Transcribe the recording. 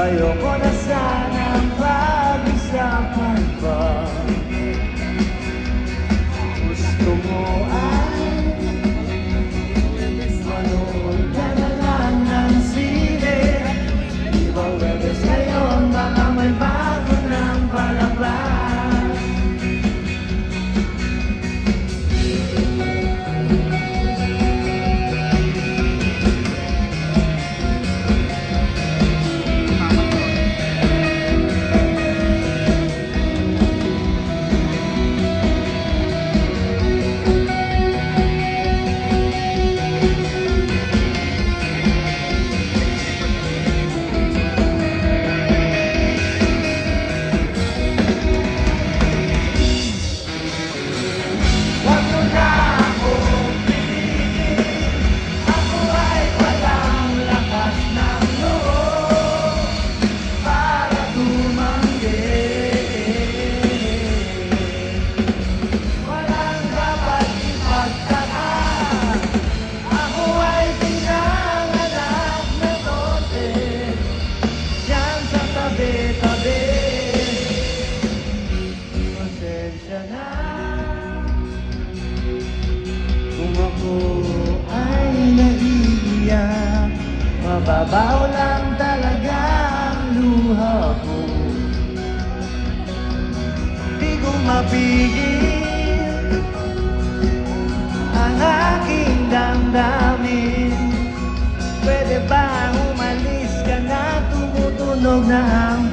Ayoko na sanang pag-usapan pa. Gusto mo ay manood ka na lang ng sine. Ibang Webes ngayon, baka may bago ng palabas. Kung ako ay naiiyak, mababaw lang talaga ang luha ko. Di ko mapigil ang aking damdamin. Pwede ba umalis ka na, tumutunog na ang